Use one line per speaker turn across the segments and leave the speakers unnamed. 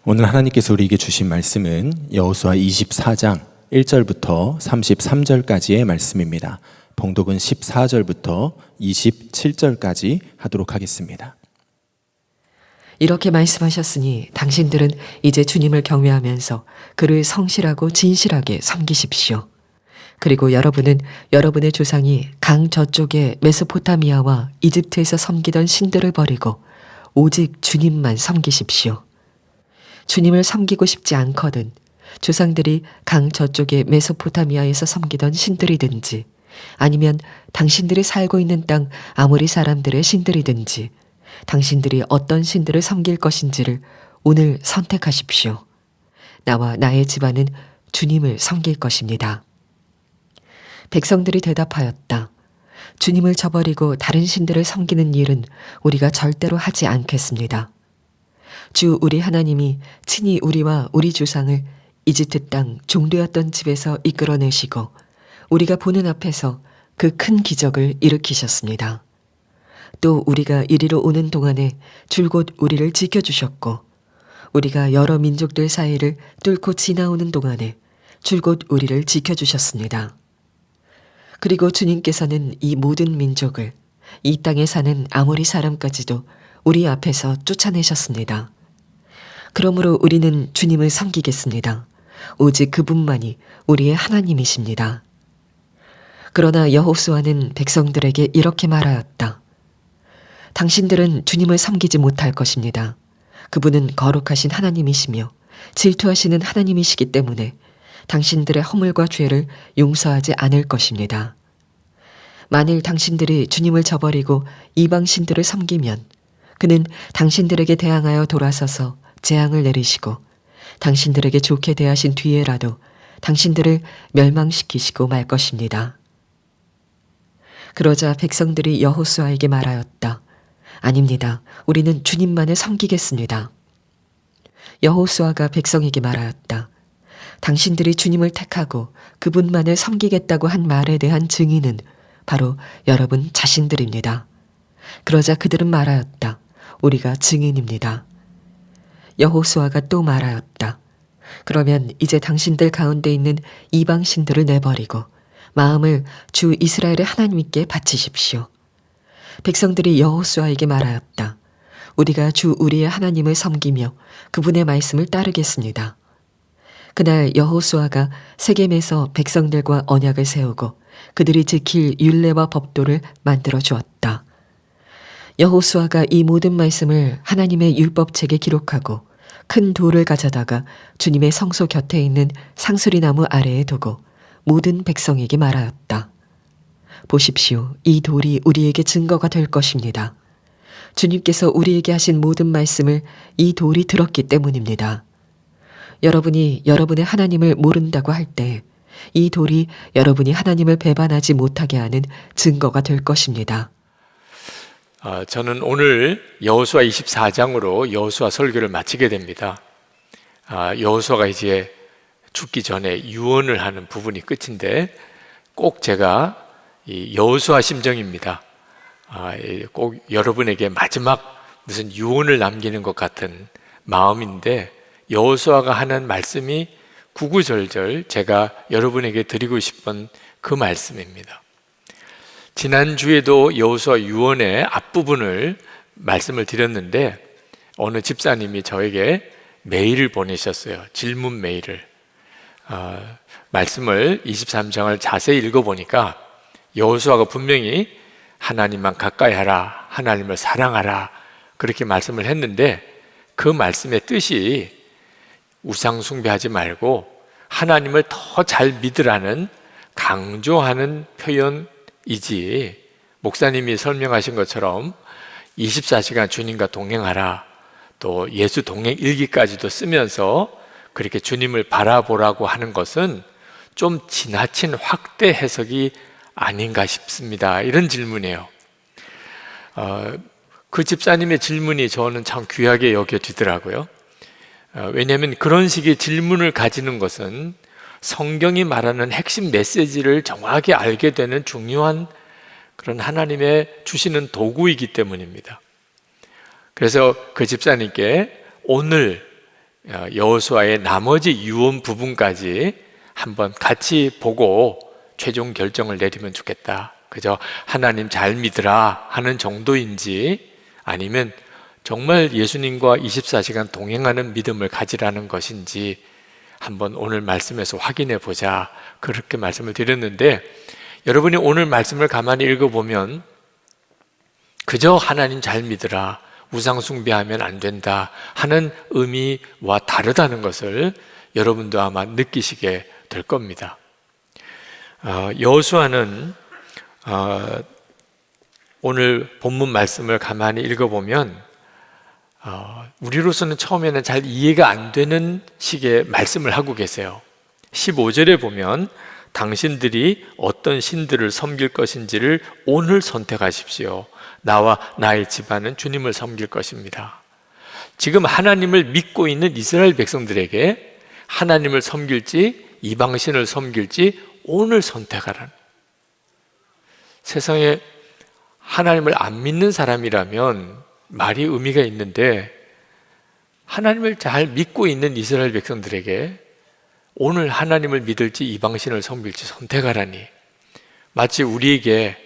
오늘 하나님께서 우리에게 주신 말씀은 여호수아 24장 1절부터 33절까지의 말씀입니다. 봉독은 14절부터 27절까지 하도록 하겠습니다.
이렇게 말씀하셨으니 당신들은 이제 주님을 경외하면서 그를 성실하고 진실하게 섬기십시오. 그리고 여러분은 여러분의 조상이 강 저쪽의 메소포타미아와 이집트에서 섬기던 신들을 버리고 오직 주님만 섬기십시오. 주님을 섬기고 싶지 않거든 조상들이 강 저쪽의 메소포타미아에서 섬기던 신들이든지 아니면 당신들이 살고 있는 땅 아모리 사람들의 신들이든지 당신들이 어떤 신들을 섬길 것인지를 오늘 선택하십시오. 나와 나의 집안은 주님을 섬길 것입니다. 백성들이 대답하였다. 주님을 저버리고 다른 신들을 섬기는 일은 우리가 절대로 하지 않겠습니다. 주 우리 하나님이 친히 우리와 우리 조상을 이집트 땅 종되었던 집에서 이끌어내시고 우리가 보는 앞에서 그 큰 기적을 일으키셨습니다. 또 우리가 이리로 오는 동안에 줄곧 우리를 지켜주셨고 우리가 여러 민족들 사이를 뚫고 지나오는 동안에 줄곧 우리를 지켜주셨습니다. 그리고 주님께서는 이 모든 민족을 이 땅에 사는 아모리 사람까지도 우리 앞에서 쫓아내셨습니다. 그러므로 우리는 주님을 섬기겠습니다. 오직 그분만이 우리의 하나님이십니다. 그러나 여호수아는 백성들에게 이렇게 말하였다. 당신들은 주님을 섬기지 못할 것입니다. 그분은 거룩하신 하나님이시며 질투하시는 하나님이시기 때문에 당신들의 허물과 죄를 용서하지 않을 것입니다. 만일 당신들이 주님을 저버리고 이방 신들을 섬기면 그는 당신들에게 대항하여 돌아서서 재앙을 내리시고 당신들에게 좋게 대하신 뒤에라도 당신들을 멸망시키시고 말 것입니다. 그러자 백성들이 여호수아에게 말하였다. 아닙니다. 우리는 주님만을 섬기겠습니다. 여호수아가 백성에게 말하였다. 당신들이 주님을 택하고 그분만을 섬기겠다고 한 말에 대한 증인은 바로 여러분 자신들입니다. 그러자 그들은 말하였다. 우리가 증인입니다. 여호수아가 또 말하였다. 그러면 이제 당신들 가운데 있는 이방 신들을 내버리고 마음을 주 이스라엘의 하나님께 바치십시오. 백성들이 여호수아에게 말하였다. 우리가 주 우리의 하나님을 섬기며 그분의 말씀을 따르겠습니다. 그날 여호수아가 세겜에서 백성들과 언약을 세우고 그들이 지킬 율례와 법도를 만들어 주었다. 여호수아가 이 모든 말씀을 하나님의 율법책에 기록하고 큰 돌을 가져다가 주님의 성소 곁에 있는 상수리 나무 아래에 두고 모든 백성에게 말하였다. 보십시오. 이 돌이 우리에게 증거가 될 것입니다. 주님께서 우리에게 하신 모든 말씀을 이 돌이 들었기 때문입니다. 여러분이 여러분의 하나님을 모른다고 할 때 이 돌이 여러분이 하나님을 배반하지 못하게 하는 증거가 될 것입니다.
저는 오늘 여호수아 24장으로 여호수아 설교를 마치게 됩니다. 여호수아가 이제 죽기 전에 유언을 하는 부분이 끝인데 꼭 제가 이 여호수아 심정입니다. 꼭 여러분에게 마지막 무슨 유언을 남기는 것 같은 마음인데 여호수아가 하는 말씀이 구구절절 제가 여러분에게 드리고 싶은 그 말씀입니다. 지난주에도 여호수아 유언의 앞부분을 말씀을 드렸는데 어느 집사님이 저에게 메일을 보내셨어요. 질문 메일을. 말씀을 23장을 자세히 읽어보니까 여호수아가 분명히 하나님만 가까이 하라, 하나님을 사랑하라 그렇게 말씀을 했는데 그 말씀의 뜻이 우상 숭배하지 말고 하나님을 더 잘 믿으라는 강조하는 표현이지 목사님이 설명하신 것처럼 24시간 주님과 동행하라 또 예수 동행 일기까지도 쓰면서 그렇게 주님을 바라보라고 하는 것은 좀 지나친 확대 해석이 아닌가 싶습니다. 이런 질문이에요. 그 집사님의 질문이 저는 참 귀하게 여겨지더라고요. 왜냐하면 그런 식의 질문을 가지는 것은 성경이 말하는 핵심 메시지를 정확히 알게 되는 중요한 그런 하나님의 주시는 도구이기 때문입니다. 그래서 그 집사님께 오늘 여호수아의 나머지 유언 부분까지 한번 같이 보고 최종 결정을 내리면 좋겠다. 그저 하나님 잘 믿으라 하는 정도인지 아니면 정말 예수님과 24시간 동행하는 믿음을 가지라는 것인지 한번 오늘 말씀에서 확인해 보자, 그렇게 말씀을 드렸는데, 여러분이 오늘 말씀을 가만히 읽어보면 그저 하나님 잘 믿으라, 우상 숭배하면 안 된다 하는 의미와 다르다는 것을 여러분도 아마 느끼시게 될 겁니다. 여호수아는 오늘 본문 말씀을 가만히 읽어보면 우리로서는 처음에는 잘 이해가 안 되는 식의 말씀을 하고 계세요. 15절에 보면 당신들이 어떤 신들을 섬길 것인지를 오늘 선택하십시오. 나와 나의 집안은 주님을 섬길 것입니다. 지금 하나님을 믿고 있는 이스라엘 백성들에게 하나님을 섬길지 이방신을 섬길지 오늘 선택하라는, 세상에 하나님을 안 믿는 사람이라면 말이 의미가 있는데 하나님을 잘 믿고 있는 이스라엘 백성들에게 오늘 하나님을 믿을지 이방신을 섬길지 선택하라니, 마치 우리에게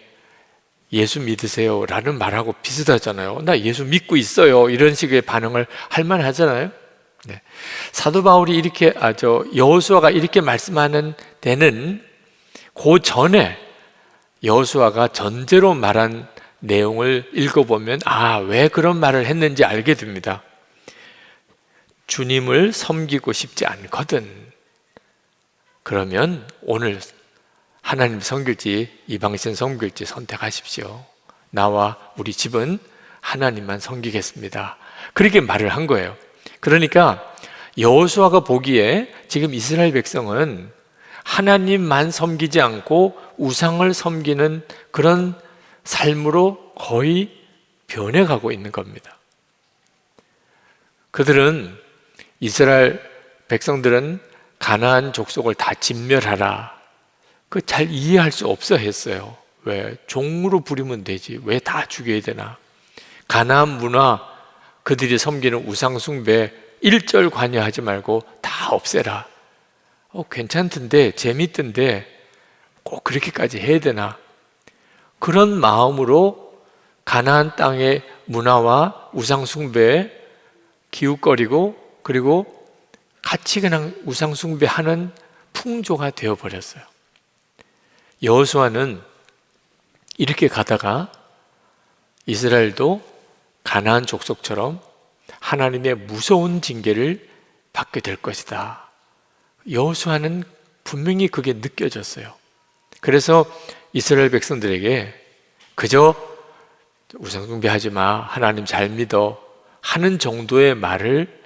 예수 믿으세요 라는 말하고 비슷하잖아요. 나 예수 믿고 있어요, 이런 식의 반응을 할 만하잖아요. 네. 사도 바울이 이렇게 여호수아가 이렇게 말씀하는 데는 그 전에 여호수아가 전제로 말한 내용을 읽어보면 왜 그런 말을 했는지 알게 됩니다. 주님을 섬기고 싶지 않거든, 그러면 오늘 하나님 섬길지 이방신 섬길지 선택하십시오. 나와 우리 집은 하나님만 섬기겠습니다. 그렇게 말을 한 거예요. 그러니까 여호수아가 보기에 지금 이스라엘 백성은 하나님만 섬기지 않고 우상을 섬기는 그런 삶으로 거의 변해가고 있는 겁니다. 이스라엘 백성들은 가나안 족속을 다 진멸하라, 그 잘 이해할 수 없어 했어요. 왜? 종으로 부리면 되지, 왜 다 죽여야 되나? 가나안 문화, 그들이 섬기는 우상 숭배 일절 관여하지 말고 다 없애라. 괜찮던데, 재밌던데 꼭 그렇게까지 해야 되나? 그런 마음으로 가나안 땅의 문화와 우상 숭배에 기웃거리고, 그리고 같이 그냥 우상 숭배하는 풍조가 되어버렸어요. 여호수아는 이렇게 가다가 이스라엘도 가나안 족속처럼 하나님의 무서운 징계를 받게 될 것이다. 여호수아는 분명히 그게 느껴졌어요. 그래서 이스라엘 백성들에게 그저 우상 숭배하지 마, 하나님 잘 믿어 하는 정도의 말을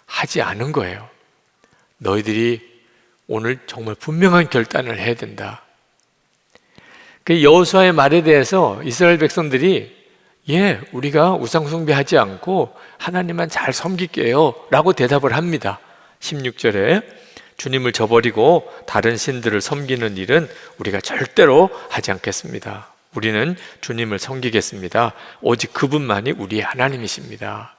하지 않은 거예요. 너희들이 오늘 정말 분명한 결단을 해야 된다. 그 여호수아의 말에 대해서 이스라엘 백성들이 우리가 우상 숭배하지 않고 하나님만 잘 섬길게요 라고 대답을 합니다. 16절에 주님을 저버리고 다른 신들을 섬기는 일은 우리가 절대로 하지 않겠습니다. 우리는 주님을 섬기겠습니다. 오직 그분만이 우리의 하나님이십니다.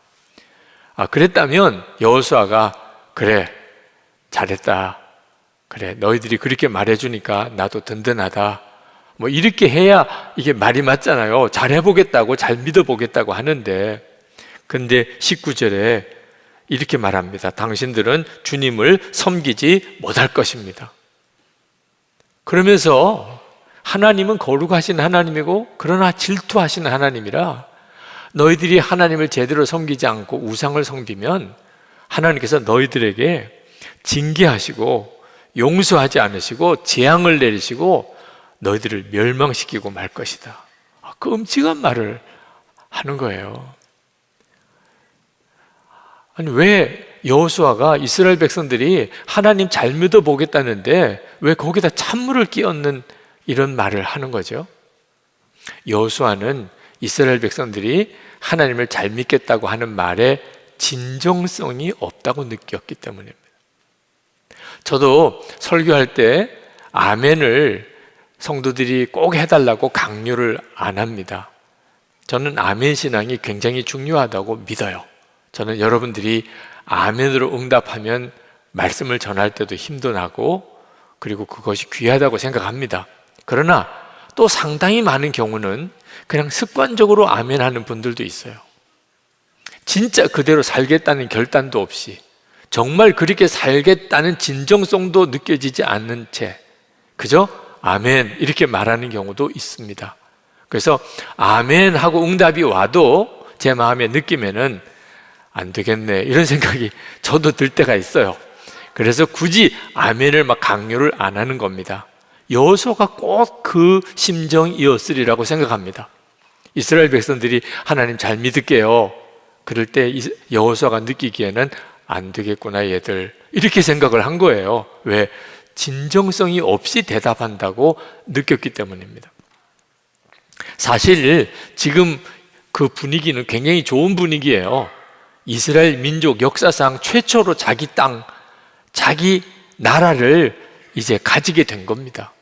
그랬다면 여호수아가 그래, 잘했다, 그래, 너희들이 그렇게 말해주니까 나도 든든하다, 뭐 이렇게 해야 이게 말이 맞잖아요. 잘 해보겠다고, 잘 믿어보겠다고 하는데, 근데 19절에 이렇게 말합니다. 당신들은 주님을 섬기지 못할 것입니다. 그러면서 하나님은 거룩하신 하나님이고 그러나 질투하시는 하나님이라 너희들이 하나님을 제대로 섬기지 않고 우상을 섬기면 하나님께서 너희들에게 징계하시고 용서하지 않으시고 재앙을 내리시고 너희들을 멸망시키고 말 것이다. 그 엄청난 말을 하는 거예요. 아니, 왜 여호수아가 이스라엘 백성들이 하나님 잘 믿어보겠다는데 왜 거기다 찬물을 끼얹는 이런 말을 하는 거죠? 여호수아는 이스라엘 백성들이 하나님을 잘 믿겠다고 하는 말에 진정성이 없다고 느꼈기 때문입니다. 저도 설교할 때 아멘을 성도들이 꼭 해달라고 강요를 안 합니다. 저는 아멘 신앙이 굉장히 중요하다고 믿어요. 저는 여러분들이 아멘으로 응답하면 말씀을 전할 때도 힘도 나고 그리고 그것이 귀하다고 생각합니다. 그러나 또 상당히 많은 경우는 그냥 습관적으로 아멘 하는 분들도 있어요. 진짜 그대로 살겠다는 결단도 없이 정말 그렇게 살겠다는 진정성도 느껴지지 않는 채 그저 아멘 이렇게 말하는 경우도 있습니다. 그래서 아멘 하고 응답이 와도 제 마음에 느낌에는 안 되겠네 이런 생각이 저도 들 때가 있어요. 그래서 굳이 아멘을 막 강요를 안 하는 겁니다. 여호수아가 꼭 그 심정이었으리라고 생각합니다. 이스라엘 백성들이 하나님 잘 믿을게요. 그럴 때 여호수아가 느끼기에는 안 되겠구나 얘들 이렇게 생각을 한 거예요. 왜? 진정성이 없이 대답한다고 느꼈기 때문입니다. 사실 지금 그 분위기는 굉장히 좋은 분위기예요. 이스라엘 민족 역사상 최초로 자기 땅, 자기 나라를 이제 가지게 된 겁니다.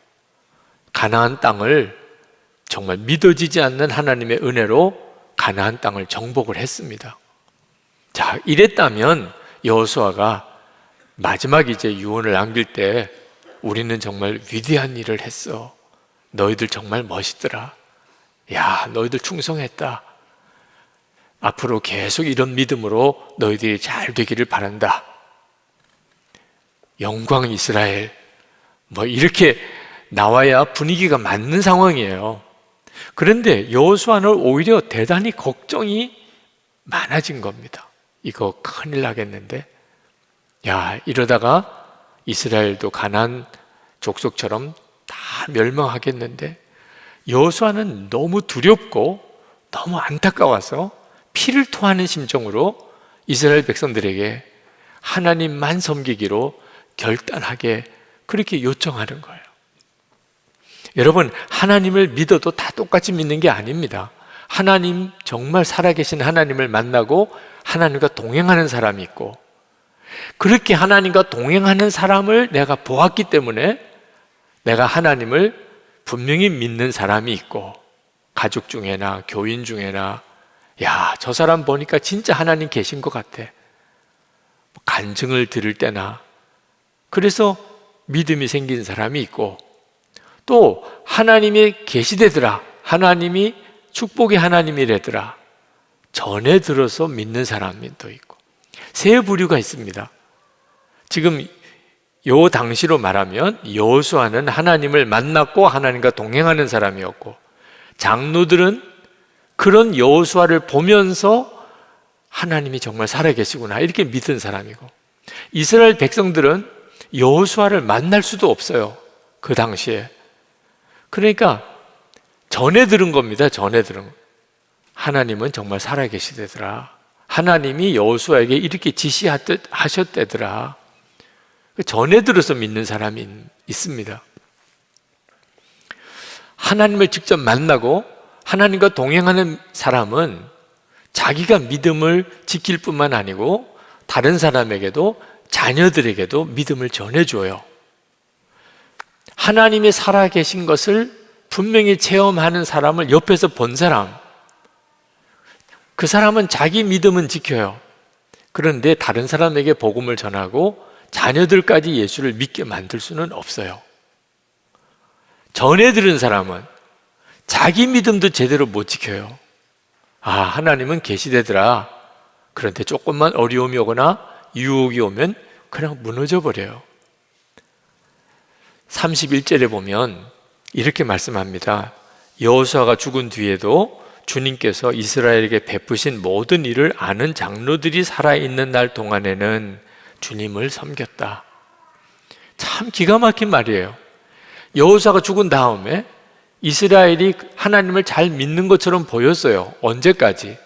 가나안 땅을 정말 믿어지지 않는 하나님의 은혜로 가나안 땅을 정복을 했습니다. 자, 이랬다면 여호수아가 마지막 이제 유언을 남길 때 우리는 정말 위대한 일을 했어. 너희들 정말 멋있더라. 야, 너희들 충성했다. 앞으로 계속 이런 믿음으로 너희들이 잘 되기를 바란다. 영광 이스라엘. 뭐 이렇게 나와야 분위기가 맞는 상황이에요. 그런데 여호수아는 오히려 대단히 걱정이 많아진 겁니다. 이거 큰일 나겠는데? 야, 이러다가 이스라엘도 가나안 족속처럼 다 멸망하겠는데? 여호수아는 너무 두렵고 너무 안타까워서 피를 토하는 심정으로 이스라엘 백성들에게 하나님만 섬기기로 결단하게 그렇게 요청하는 거예요. 여러분, 하나님을 믿어도 다 똑같이 믿는 게 아닙니다. 하나님, 정말 살아계신 하나님을 만나고 하나님과 동행하는 사람이 있고, 그렇게 하나님과 동행하는 사람을 내가 보았기 때문에 내가 하나님을 분명히 믿는 사람이 있고, 가족 중에나 교인 중에나 야, 저 사람 보니까 진짜 하나님 계신 것 같아. 간증을 들을 때나 그래서 믿음이 생긴 사람이 있고, 또 하나님이 계시되더라, 하나님이 축복의 하나님이래더라 전에 들어서 믿는 사람이 또 있고, 세 부류가 있습니다. 지금 요 당시로 말하면 여호수아는 하나님을 만났고 하나님과 동행하는 사람이었고, 장로들은 그런 여호수아를 보면서 하나님이 정말 살아계시구나 이렇게 믿은 사람이고, 이스라엘 백성들은 여호수아를 만날 수도 없어요. 그 당시에. 그러니까 전에 들은 겁니다. 전에 들은 거. 하나님은 정말 살아계시대더라. 하나님이 여호수아에게 이렇게 지시하셨대더라. 전에 들어서 믿는 사람이 있습니다. 하나님을 직접 만나고 하나님과 동행하는 사람은 자기가 믿음을 지킬 뿐만 아니고 다른 사람에게도, 자녀들에게도 믿음을 전해줘요. 하나님이 살아계신 것을 분명히 체험하는 사람을 옆에서 본 사람, 그 사람은 자기 믿음은 지켜요. 그런데 다른 사람에게 복음을 전하고 자녀들까지 예수를 믿게 만들 수는 없어요. 전에 들은 사람은 자기 믿음도 제대로 못 지켜요. 아, 하나님은 계시되더라. 그런데 조금만 어려움이 오거나 유혹이 오면 그냥 무너져 버려요. 31절에 보면 이렇게 말씀합니다. 여호수아가 죽은 뒤에도 주님께서 이스라엘에게 베푸신 모든 일을 아는 장로들이 살아있는 날 동안에는 주님을 섬겼다. 참 기가 막힌 말이에요. 여호수아가 죽은 다음에 이스라엘이 하나님을 잘 믿는 것처럼 보였어요. 언제까지?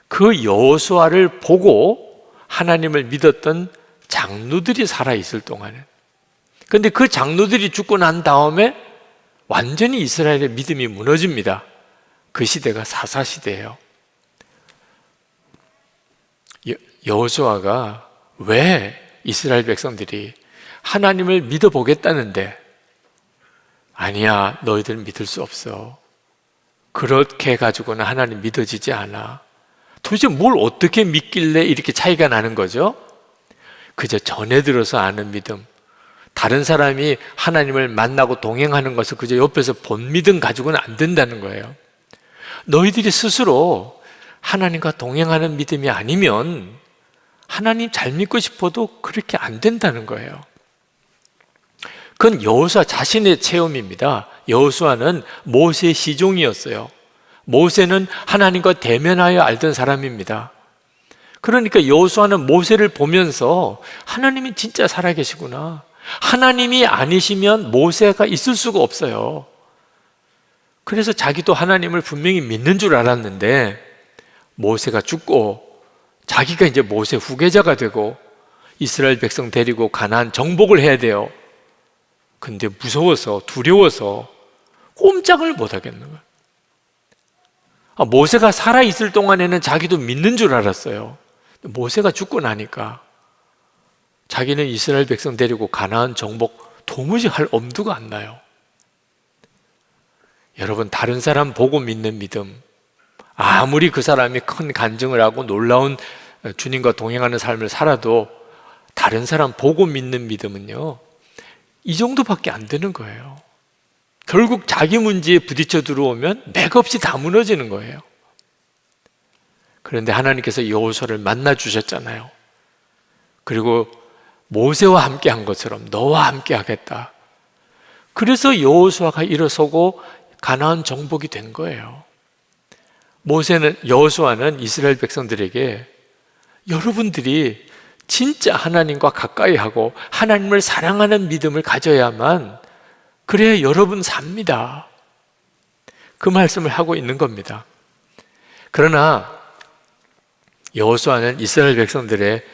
그 여호수아를 보고 하나님을 믿었던 장로들이 살아있을 동안에. 그런데 그 장로들이 죽고 난 다음에 완전히 이스라엘의 믿음이 무너집니다. 그 시대가 사사시대예요. 여호수아가 왜 이스라엘 백성들이 하나님을 믿어보겠다는데, 아니야, 너희들 믿을 수 없어, 그렇게 해가지고는 하나님 믿어지지 않아, 도대체 뭘 어떻게 믿길래 이렇게 차이가 나는 거죠? 그저 전해 들어서 아는 믿음, 다른 사람이 하나님을 만나고 동행하는 것을 그저 옆에서 본 믿음 가지고는 안 된다는 거예요. 너희들이 스스로 하나님과 동행하는 믿음이 아니면 하나님 잘 믿고 싶어도 그렇게 안 된다는 거예요. 그건 여호수아 자신의 체험입니다. 여호수아는 모세의 시종이었어요. 모세는 하나님과 대면하여 알던 사람입니다. 그러니까 여호수아는 모세를 보면서 하나님이 진짜 살아계시구나, 하나님이 아니시면 모세가 있을 수가 없어요. 그래서 자기도 하나님을 분명히 믿는 줄 알았는데 모세가 죽고 자기가 이제 모세 후계자가 되고 이스라엘 백성 데리고 가나안 정복을 해야 돼요. 근데 무서워서 두려워서 꼼짝을 못 하겠는 거예요. 모세가 살아있을 동안에는 자기도 믿는 줄 알았어요. 모세가 죽고 나니까 자기는 이스라엘 백성 데리고 가나안 정복 도무지 할 엄두가 안 나요. 여러분, 다른 사람 보고 믿는 믿음, 아무리 그 사람이 큰 간증을 하고 놀라운 주님과 동행하는 삶을 살아도 다른 사람 보고 믿는 믿음은요, 이 정도밖에 안 되는 거예요. 결국 자기 문제에 부딪혀 들어오면 맥없이 다 무너지는 거예요. 그런데 하나님께서 여호수아를 만나 주셨잖아요. 그리고 모세와 함께 한 것처럼 너와 함께 하겠다. 그래서 여호수아가 일어서고 가나안 정복이 된 거예요. 여호수아는 이스라엘 백성들에게 여러분들이 진짜 하나님과 가까이 하고 하나님을 사랑하는 믿음을 가져야만, 그래야 여러분 삽니다, 그 말씀을 하고 있는 겁니다. 그러나 여호수아는 이스라엘 백성들의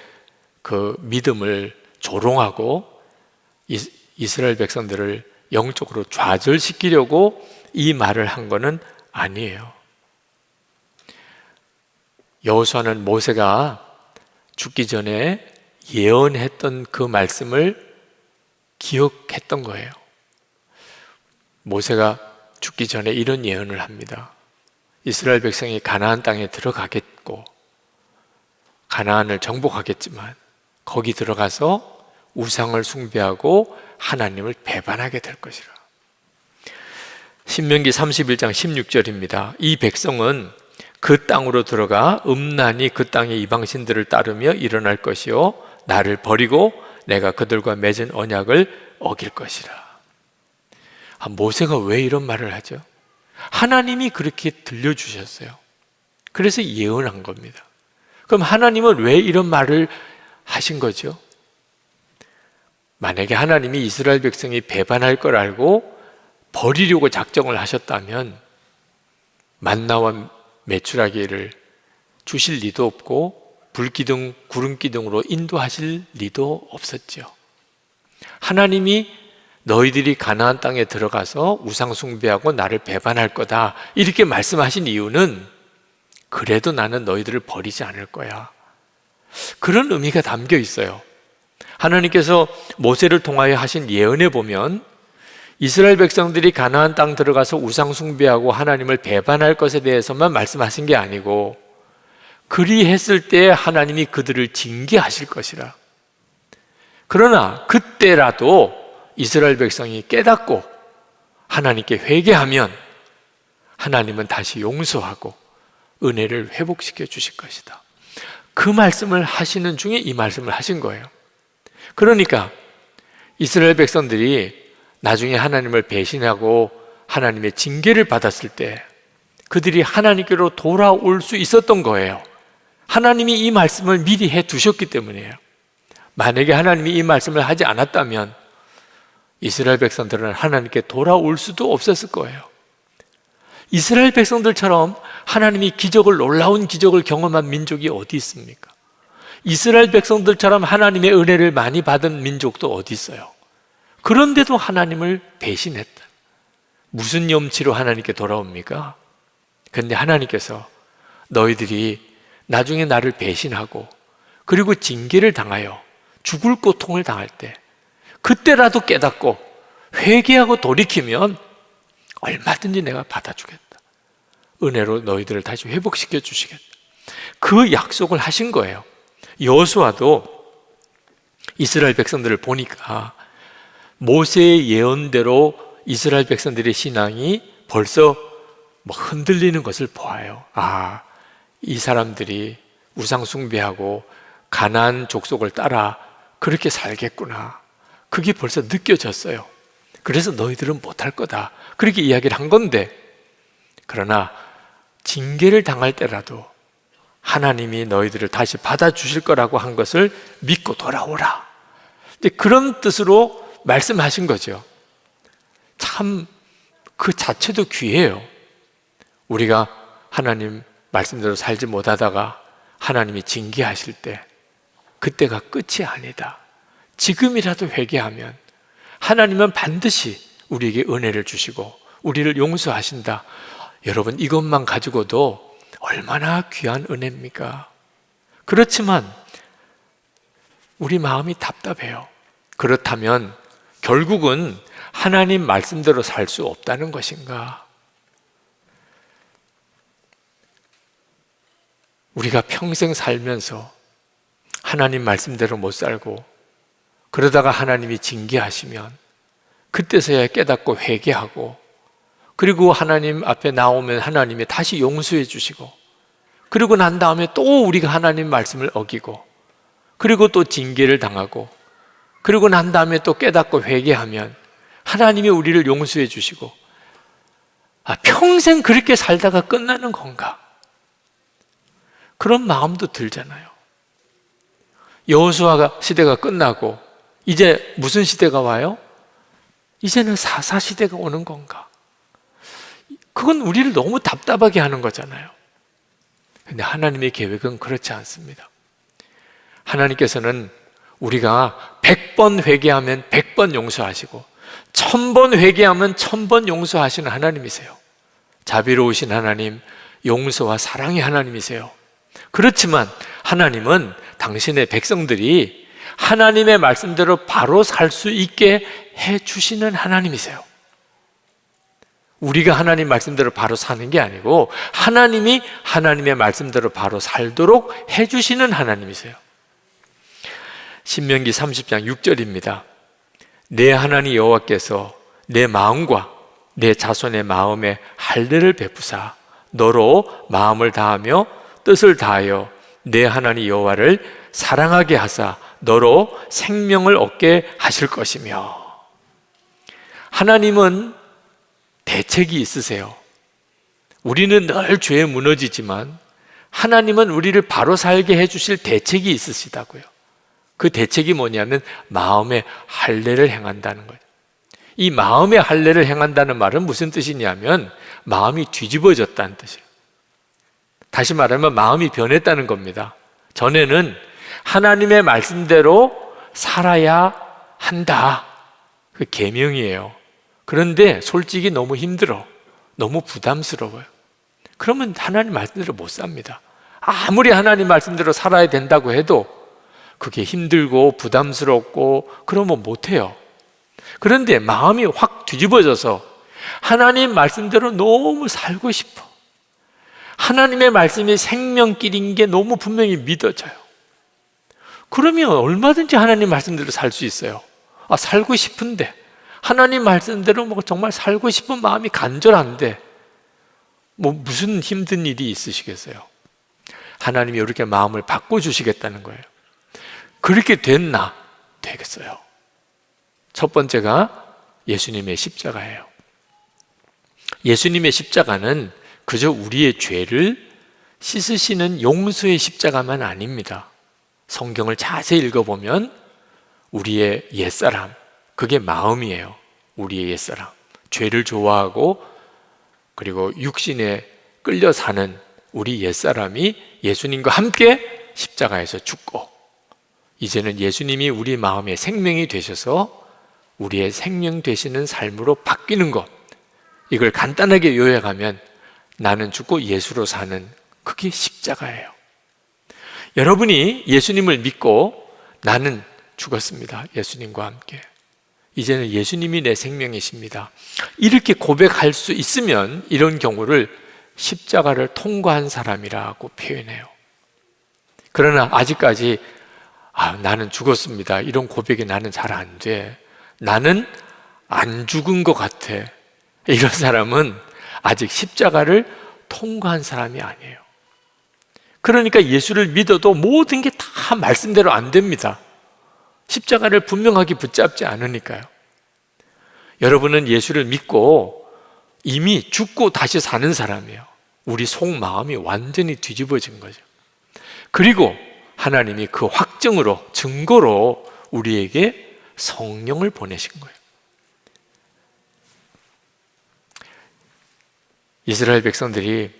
그 믿음을 조롱하고 이스라엘 백성들을 영적으로 좌절시키려고 이 말을 한 거는 아니에요. 여호수아는 모세가 죽기 전에 예언했던 그 말씀을 기억했던 거예요. 모세가 죽기 전에 이런 예언을 합니다. 이스라엘 백성이 가나안 땅에 들어가겠고 가나안을 정복하겠지만 거기 들어가서 우상을 숭배하고 하나님을 배반하게 될 것이라. 신명기 31장 16절입니다. 이 백성은 그 땅으로 들어가 음란히 그 땅의 이방신들을 따르며 일어날 것이요 나를 버리고 내가 그들과 맺은 언약을 어길 것이라. 모세가 왜 이런 말을 하죠? 하나님이 그렇게 들려주셨어요. 그래서 예언한 겁니다. 그럼 하나님은 왜 이런 말을 하신 거죠? 만약에 하나님이 이스라엘 백성이 배반할 걸 알고 버리려고 작정을 하셨다면 만나와 메추라기를 주실 리도 없고 불기둥, 구름기둥으로 인도하실 리도 없었죠. 하나님이 너희들이 가나안 땅에 들어가서 우상 숭배하고 나를 배반할 거다 이렇게 말씀하신 이유는 그래도 나는 너희들을 버리지 않을 거야, 그런 의미가 담겨 있어요. 하나님께서 모세를 통하여 하신 예언에 보면 이스라엘 백성들이 가나안 땅 들어가서 우상 숭배하고 하나님을 배반할 것에 대해서만 말씀하신 게 아니고 그리했을 때 하나님이 그들을 징계하실 것이라. 그러나 그때라도 이스라엘 백성이 깨닫고 하나님께 회개하면 하나님은 다시 용서하고 은혜를 회복시켜 주실 것이다. 그 말씀을 하시는 중에 이 말씀을 하신 거예요. 그러니까 이스라엘 백성들이 나중에 하나님을 배신하고 하나님의 징계를 받았을 때 그들이 하나님께로 돌아올 수 있었던 거예요. 하나님이 이 말씀을 미리 해 두셨기 때문이에요. 만약에 하나님이 이 말씀을 하지 않았다면 이스라엘 백성들은 하나님께 돌아올 수도 없었을 거예요. 이스라엘 백성들처럼 하나님이 놀라운 기적을 경험한 민족이 어디 있습니까? 이스라엘 백성들처럼 하나님의 은혜를 많이 받은 민족도 어디 있어요? 그런데도 하나님을 배신했다. 무슨 염치로 하나님께 돌아옵니까? 그런데 하나님께서 너희들이 나중에 나를 배신하고 그리고 징계를 당하여 죽을 고통을 당할 때 그때라도 깨닫고 회개하고 돌이키면 얼마든지 내가 받아주겠다. 은혜로 너희들을 다시 회복시켜 주시겠다. 그 약속을 하신 거예요. 여호수아도 이스라엘 백성들을 보니까 모세의 예언대로 이스라엘 백성들의 신앙이 벌써 흔들리는 것을 보아요. 아, 이 사람들이 우상 숭배하고 가나안 족속을 따라 그렇게 살겠구나. 그게 벌써 느껴졌어요. 그래서 너희들은 못할 거다. 그렇게 이야기를 한 건데, 그러나 징계를 당할 때라도 하나님이 너희들을 다시 받아주실 거라고 한 것을 믿고 돌아오라. 그런 뜻으로 말씀하신 거죠. 참 그 자체도 귀해요. 우리가 하나님 말씀대로 살지 못하다가 하나님이 징계하실 때 그때가 끝이 아니다. 지금이라도 회개하면 하나님은 반드시 우리에게 은혜를 주시고 우리를 용서하신다. 여러분, 이것만 가지고도 얼마나 귀한 은혜입니까? 그렇지만 우리 마음이 답답해요. 그렇다면 결국은 하나님 말씀대로 살 수 없다는 것인가? 우리가 평생 살면서 하나님 말씀대로 못 살고 그러다가 하나님이 징계하시면 그때서야 깨닫고 회개하고, 그리고 하나님 앞에 나오면 하나님이 다시 용서해 주시고, 그리고 난 다음에 또 우리가 하나님 말씀을 어기고, 그리고 또 징계를 당하고, 그리고 난 다음에 또 깨닫고 회개하면 하나님이 우리를 용서해 주시고, 평생 그렇게 살다가 끝나는 건가? 그런 마음도 들잖아요. 여호수아 시대가 끝나고 이제 무슨 시대가 와요? 이제는 사사 시대가 오는 건가? 그건 우리를 너무 답답하게 하는 거잖아요. 근데 하나님의 계획은 그렇지 않습니다. 하나님께서는 우리가 100번 회개하면 100번 용서하시고 1000번 회개하면 1000번 용서하시는 하나님이세요. 자비로우신 하나님, 용서와 사랑의 하나님이세요. 그렇지만 하나님은 당신의 백성들이 하나님의 말씀대로 바로 살 수 있게 해주시는 하나님이세요. 우리가 하나님 말씀대로 바로 사는 게 아니고 하나님이 하나님의 말씀대로 바로 살도록 해주시는 하나님이세요. 신명기 30장 6절입니다. 내 하나님 여호와께서 내 마음과 내 자손의 마음에 할례를 베푸사 너로 마음을 다하며 뜻을 다하여 내 하나님 여호와를 사랑하게 하사 너로 생명을 얻게 하실 것이며. 하나님은 대책이 있으세요. 우리는 늘 죄에 무너지지만 하나님은 우리를 바로 살게 해주실 대책이 있으시다고요. 그 대책이 뭐냐면 마음의 할례를 행한다는 거예요. 이 마음의 할례를 행한다는 말은 무슨 뜻이냐면 마음이 뒤집어졌다는 뜻이에요. 다시 말하면 마음이 변했다는 겁니다. 전에는 하나님의 말씀대로 살아야 한다. 그 계명이에요. 그런데 솔직히 너무 힘들어. 너무 부담스러워요. 그러면 하나님 말씀대로 못 삽니다. 아무리 하나님 말씀대로 살아야 된다고 해도 그게 힘들고 부담스럽고 그러면 못해요. 그런데 마음이 확 뒤집어져서 하나님 말씀대로 너무 살고 싶어. 하나님의 말씀이 생명길인 게 너무 분명히 믿어져요. 그러면 얼마든지 하나님 말씀대로 살 수 있어요. 살고 싶은데 하나님 말씀대로 정말 살고 싶은 마음이 간절한데 무슨 힘든 일이 있으시겠어요? 하나님이 이렇게 마음을 바꿔주시겠다는 거예요. 그렇게 됐나? 되겠어요. 첫 번째가 예수님의 십자가예요. 예수님의 십자가는 그저 우리의 죄를 씻으시는 용서의 십자가만 아닙니다. 성경을 자세히 읽어보면 우리의 옛사람, 그게 마음이에요. 우리의 옛사람, 죄를 좋아하고 그리고 육신에 끌려 사는 우리 옛사람이 예수님과 함께 십자가에서 죽고, 이제는 예수님이 우리 마음의 생명이 되셔서 우리의 생명 되시는 삶으로 바뀌는 것, 이걸 간단하게 요약하면 나는 죽고 예수로 사는, 그게 십자가예요. 여러분이 예수님을 믿고 나는 죽었습니다. 예수님과 함께. 이제는 예수님이 내 생명이십니다. 이렇게 고백할 수 있으면 이런 경우를 십자가를 통과한 사람이라고 표현해요. 그러나 아직까지 나는 죽었습니다, 이런 고백이 나는 잘 안 돼. 나는 안 죽은 것 같아. 이런 사람은 아직 십자가를 통과한 사람이 아니에요. 그러니까 예수를 믿어도 모든 게 다 말씀대로 안 됩니다. 십자가를 분명하게 붙잡지 않으니까요. 여러분은 예수를 믿고 이미 죽고 다시 사는 사람이에요. 우리 속마음이 완전히 뒤집어진 거죠. 그리고 하나님이 그 확증으로, 증거로 우리에게 성령을 보내신 거예요. 이스라엘 백성들이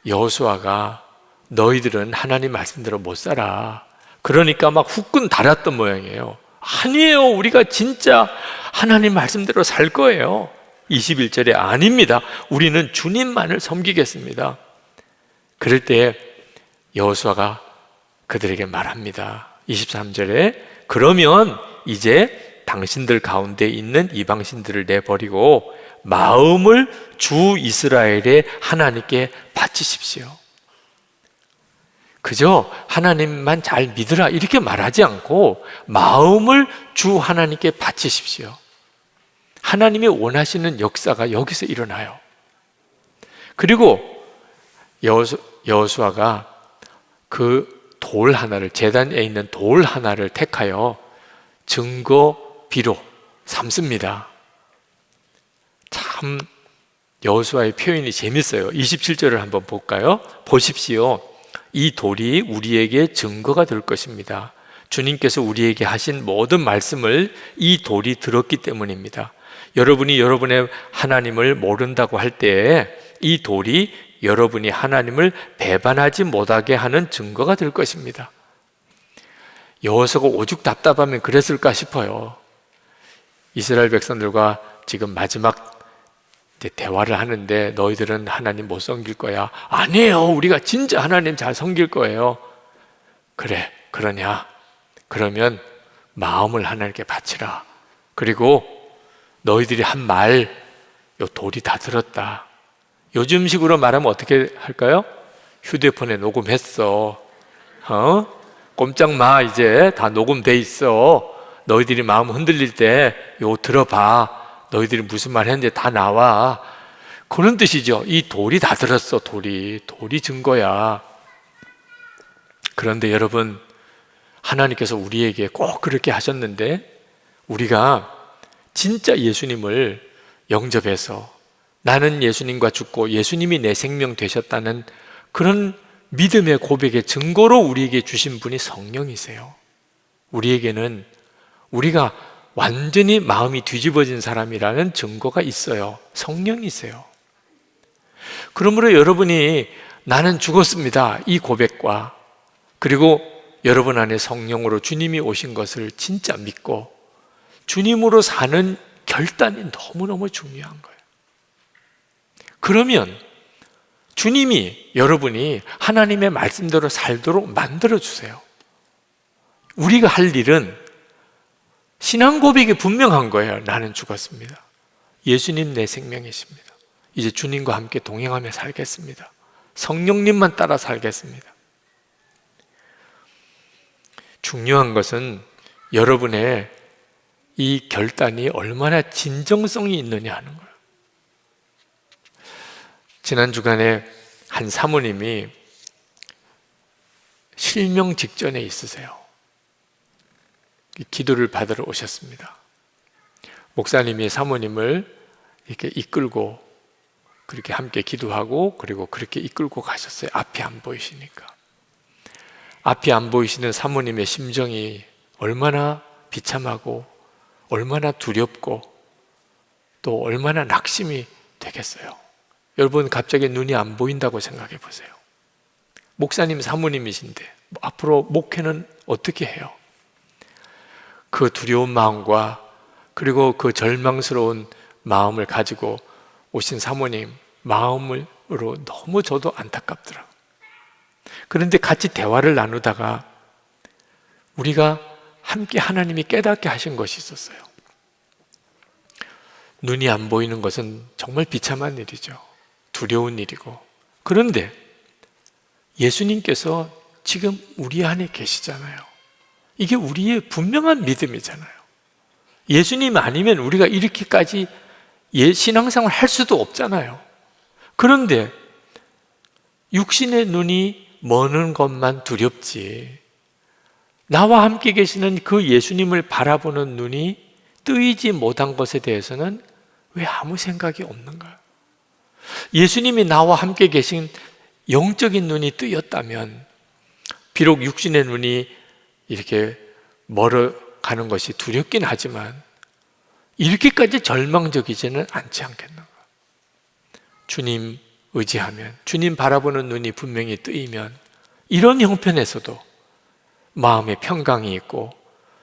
여호수아가 너희들은 하나님 말씀대로 못 살아, 그러니까 막 후끈 달았던 모양이에요. 아니에요, 우리가 진짜 하나님 말씀대로 살 거예요. 21절에 아닙니다, 우리는 주님만을 섬기겠습니다. 그럴 때 여호수아가 그들에게 말합니다. 23절에 그러면 이제 당신들 가운데 있는 이방신들을 내버리고 마음을 주 이스라엘의 하나님께 바치십시오. 그저 하나님만 잘 믿으라 이렇게 말하지 않고 마음을 주 하나님께 바치십시오. 하나님이 원하시는 역사가 여기서 일어나요. 그리고 여호수아가 그 돌 하나를, 제단에 있는 돌 하나를 택하여 증거비로 삼습니다. 참 여호수아의 표현이 재밌어요. 27절을 한번 볼까요? 보십시오. 이 돌이 우리에게 증거가 될 것입니다. 주님께서 우리에게 하신 모든 말씀을 이 돌이 들었기 때문입니다. 여러분이 여러분의 하나님을 모른다고 할 때 이 돌이 여러분이 하나님을 배반하지 못하게 하는 증거가 될 것입니다. 여호수아가 오죽 답답하면 그랬을까 싶어요. 이스라엘 백성들과 지금 마지막 대화를 하는데 너희들은 하나님 못 섬길 거야. 아니에요, 우리가 진짜 하나님 잘 섬길 거예요. 그래, 그러냐? 그러면 마음을 하나님께 바치라. 그리고 너희들이 한 말, 요 돌이 다 들었다. 요즘식으로 말하면 어떻게 할까요? 휴대폰에 녹음했어. 꼼짝 마, 이제 다 녹음돼 있어. 너희들이 마음 흔들릴 때 요 들어봐. 너희들이 무슨 말 했는지 다 나와. 그런 뜻이죠. 이 돌이 다 들었어. 돌이 증거야. 그런데 여러분, 하나님께서 우리에게 꼭 그렇게 하셨는데 우리가 진짜 예수님을 영접해서 나는 예수님과 죽고 예수님이 내 생명 되셨다는 그런 믿음의 고백의 증거로 우리에게 주신 분이 성령이세요. 우리에게는 우리가 완전히 마음이 뒤집어진 사람이라는 증거가 있어요. 성령이세요. 그러므로 여러분이 나는 죽었습니다, 이 고백과, 그리고 여러분 안에 성령으로 주님이 오신 것을 진짜 믿고 주님으로 사는 결단이 너무너무 중요한 거예요. 그러면 주님이 여러분이 하나님의 말씀대로 살도록 만들어주세요. 우리가 할 일은 신앙 고백이 분명한 거예요. 나는 죽었습니다. 예수님 내 생명이십니다. 이제 주님과 함께 동행하며 살겠습니다. 성령님만 따라 살겠습니다. 중요한 것은 여러분의 이 결단이 얼마나 진정성이 있느냐 하는 거예요. 지난 주간에 한 사모님이 실명 직전에 있으세요. 기도를 받으러 오셨습니다. 목사님이 사모님을 이렇게 이끌고 그렇게 함께 기도하고 그리고 그렇게 이끌고 가셨어요. 앞이 안 보이시니까. 앞이 안 보이시는 사모님의 심정이 얼마나 비참하고 얼마나 두렵고 또 얼마나 낙심이 되겠어요. 여러분, 갑자기 눈이 안 보인다고 생각해 보세요. 목사님 사모님이신데 앞으로 목회는 어떻게 해요? 그 두려운 마음과 그리고 그 절망스러운 마음을 가지고 오신 사모님 마음으로 너무 저도 안타깝더라고요. 그런데 같이 대화를 나누다가 우리가 함께 하나님이 깨닫게 하신 것이 있었어요. 눈이 안 보이는 것은 정말 비참한 일이죠. 두려운 일이고. 그런데 예수님께서 지금 우리 안에 계시잖아요. 이게 우리의 분명한 믿음이잖아요. 예수님 아니면 우리가 이렇게까지 신앙생활 할 수도 없잖아요. 그런데 육신의 눈이 머는 것만 두렵지, 나와 함께 계시는 그 예수님을 바라보는 눈이 뜨이지 못한 것에 대해서는 왜 아무 생각이 없는가? 예수님이 나와 함께 계신 영적인 눈이 뜨였다면, 비록 육신의 눈이 이렇게 멀어가는 것이 두렵긴 하지만 이렇게까지 절망적이지는 않지 않겠는가? 주님 의지하면, 주님 바라보는 눈이 분명히 뜨이면 이런 형편에서도 마음에 평강이 있고,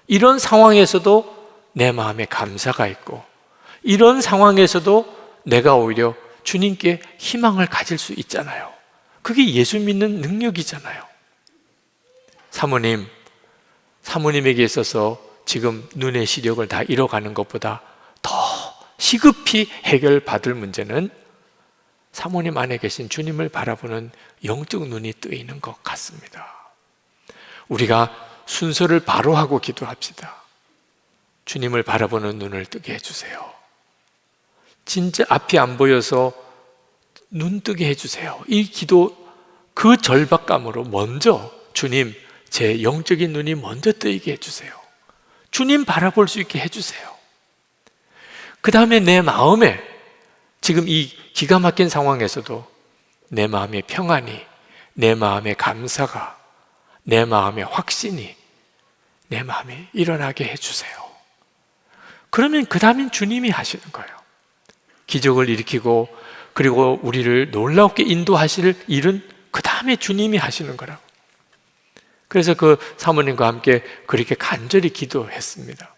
이런 상황에서도 내 마음에 감사가 있고, 이런 상황에서도 내가 오히려 주님께 희망을 가질 수 있잖아요. 그게 예수 믿는 능력이잖아요. 사모님에게 있어서 지금 눈의 시력을 다 잃어가는 것보다 더 시급히 해결받을 문제는 사모님 안에 계신 주님을 바라보는 영적 눈이 뜨이는 것 같습니다. 우리가 순서를 바로 하고 기도합시다. 주님을 바라보는 눈을 뜨게 해주세요. 진짜 앞이 안 보여서 눈 뜨게 해주세요. 이 기도, 그 절박감으로 먼저 주님, 제 영적인 눈이 먼저 뜨이게 해주세요. 주님 바라볼 수 있게 해주세요. 그 다음에 내 마음에, 지금 이 기가 막힌 상황에서도 내 마음의 평안이, 내 마음의 감사가, 내 마음의 확신이 내 마음에 일어나게 해주세요. 그러면 그 다음엔 주님이 하시는 거예요. 기적을 일으키고, 그리고 우리를 놀랍게 인도하실 일은 그 다음에 주님이 하시는 거라고. 그래서 그 사모님과 함께 그렇게 간절히 기도했습니다.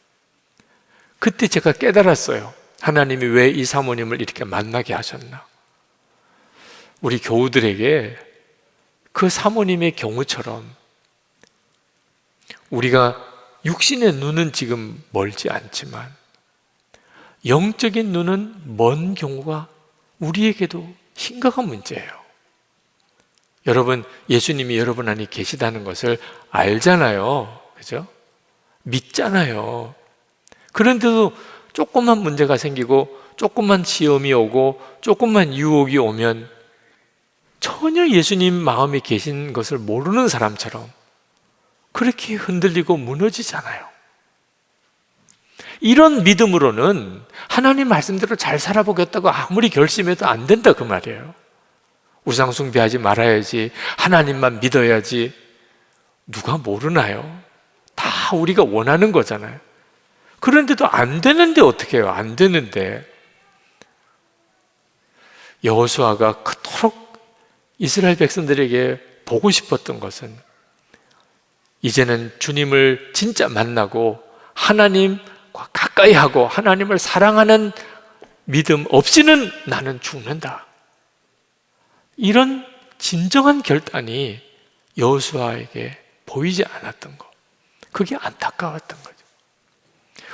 그때 제가 깨달았어요. 하나님이 왜 이 사모님을 이렇게 만나게 하셨나. 우리 교우들에게 그 사모님의 경우처럼 우리가 육신의 눈은 지금 멀지 않지만 영적인 눈은 먼 경우가 우리에게도 심각한 문제예요. 여러분, 예수님이 여러분 안에 계시다는 것을 알잖아요. 그죠? 믿잖아요. 그런데도 조금만 문제가 생기고, 조금만 시험이 오고, 조금만 유혹이 오면 전혀 예수님 마음에 계신 것을 모르는 사람처럼 그렇게 흔들리고 무너지잖아요. 이런 믿음으로는 하나님 말씀대로 잘 살아보겠다고 아무리 결심해도 안 된다, 그 말이에요. 우상 숭배하지 말아야지, 하나님만 믿어야지. 누가 모르나요? 다 우리가 원하는 거잖아요. 그런데도 안 되는데 어떻게 해요? 안 되는데. 여호수아가 그토록 이스라엘 백성들에게 보고 싶었던 것은 이제는 주님을 진짜 만나고 하나님과 가까이 하고 하나님을 사랑하는 믿음 없이는 나는 죽는다. 이런 진정한 결단이 여호수아에게 보이지 않았던 것, 그게 안타까웠던 거죠.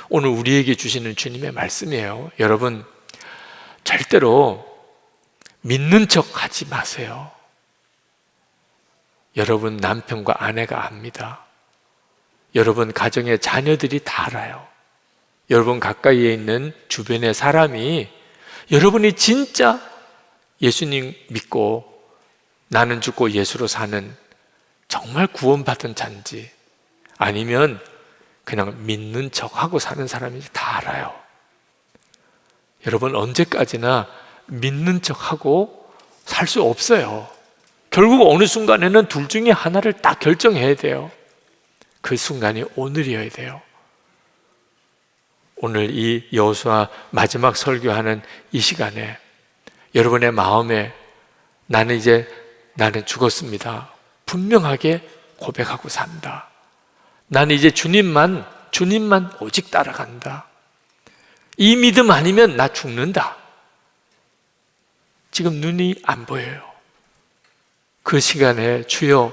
오늘 우리에게 주시는 주님의 말씀이에요. 여러분, 절대로 믿는 척 하지 마세요. 여러분 남편과 아내가 압니다. 여러분 가정의 자녀들이 다 알아요. 여러분 가까이에 있는 주변의 사람이 여러분이 진짜 예수님 믿고 나는 죽고 예수로 사는 정말 구원받은 자인지 아니면 그냥 믿는 척하고 사는 사람인지 다 알아요. 여러분 언제까지나 믿는 척하고 살 수 없어요. 결국 어느 순간에는 둘 중에 하나를 딱 결정해야 돼요. 그 순간이 오늘이어야 돼요. 오늘 이 여호수아 마지막 설교하는 이 시간에 여러분의 마음에 나는 죽었습니다. 분명하게 고백하고 산다. 나는 이제 주님만 오직 따라간다. 이 믿음 아니면 나 죽는다. 지금 눈이 안 보여요. 그 시간에 주여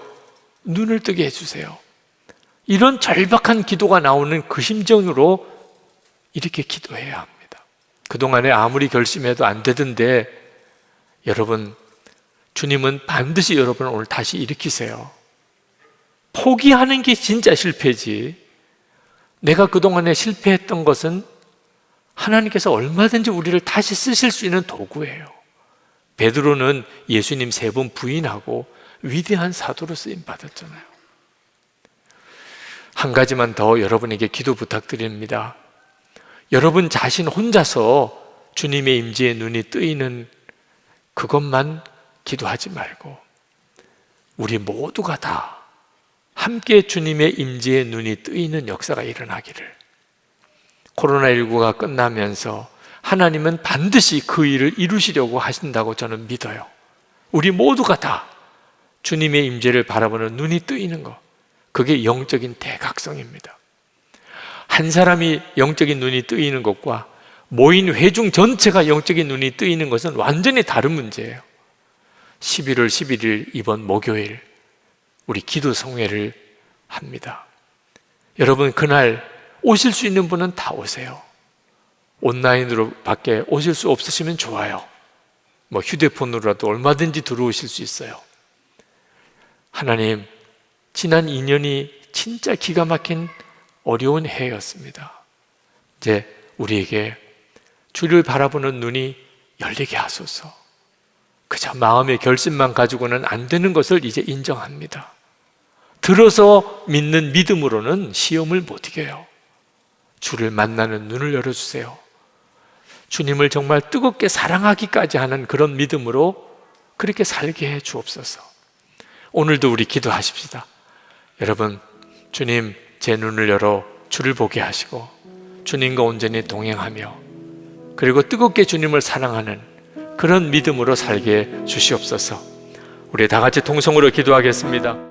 눈을 뜨게 해주세요. 이런 절박한 기도가 나오는 그 심정으로 이렇게 기도해야 합니다. 그동안에 아무리 결심해도 안 되던데 여러분, 주님은 반드시 여러분을 오늘 다시 일으키세요. 포기하는 게 진짜 실패지, 내가 그동안에 실패했던 것은 하나님께서 얼마든지 우리를 다시 쓰실 수 있는 도구예요. 베드로는 예수님 3번 부인하고 위대한 사도로 쓰임 받았잖아요. 한 가지만 더 여러분에게 기도 부탁드립니다. 여러분 자신 혼자서 주님의 임재에 눈이 뜨이는 그것만 기도하지 말고 우리 모두가 다 함께 주님의 임재에 눈이 뜨이는 역사가 일어나기를. 코로나19가 끝나면서 하나님은 반드시 그 일을 이루시려고 하신다고 저는 믿어요. 우리 모두가 다 주님의 임재를 바라보는 눈이 뜨이는 것, 그게 영적인 대각성입니다. 한 사람이 영적인 눈이 뜨이는 것과 모인 회중 전체가 영적인 눈이 뜨이는 것은 완전히 다른 문제예요. 11월 11일 이번 목요일 우리 기도 성회를 합니다. 여러분, 그날 오실 수 있는 분은 다 오세요. 온라인으로 밖에 오실 수 없으시면 좋아요. 휴대폰으로라도 얼마든지 들어오실 수 있어요. 하나님, 지난 2년이 진짜 기가 막힌 어려운 해였습니다. 이제 우리에게 주를 바라보는 눈이 열리게 하소서. 그저 마음의 결심만 가지고는 안 되는 것을 이제 인정합니다. 들어서 믿는 믿음으로는 시험을 못 이겨요. 주를 만나는 눈을 열어주세요. 주님을 정말 뜨겁게 사랑하기까지 하는 그런 믿음으로 그렇게 살게 해 주옵소서. 오늘도 우리 기도하십시다. 여러분, 주님 제 눈을 열어 주를 보게 하시고 주님과 온전히 동행하며 그리고 뜨겁게 주님을 사랑하는 그런 믿음으로 살게 해 주시옵소서. 우리 다 같이 통성으로 기도하겠습니다.